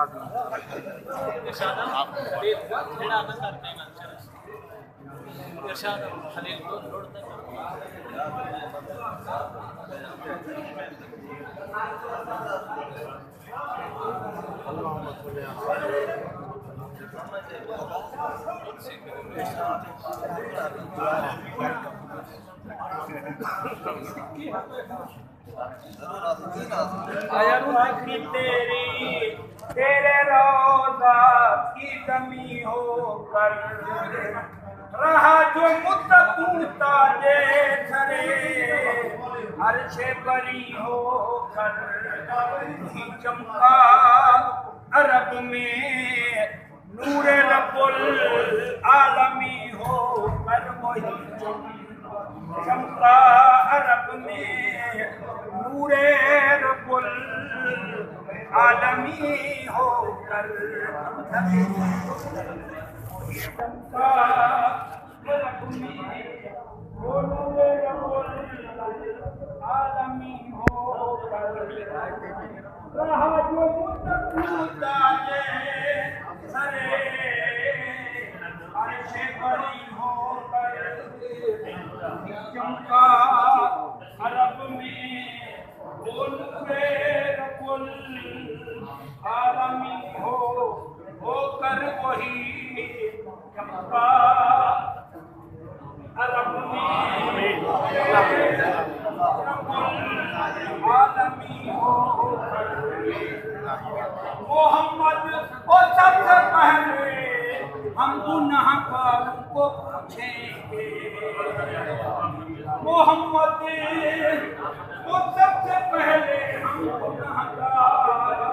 आखिरी तेरे रोज़ा की कमी हो कर रहा जो मुत्तक़ू ताजे सरे अर्शे बरी हो कर ही चमका अरब में नूरे रब्बुल आलमी हो कर वही चमका अरब में नूरे रब्बुल आलमी हो कर चमका अरब में नूरे रब्बुल आलमी हो कर रहा जो मुत्तक़ू ताजे सरे अर्शे बरी हो कर चमका अरब में वो नूरे रब्बुल आलमी हो कर वही चमका अरब में आलमी हो मोहम्मद को सबसे पहले हम गुनहगारों को पूछेंगे मोहम्मद को सबसे पहले हम गुनहगारों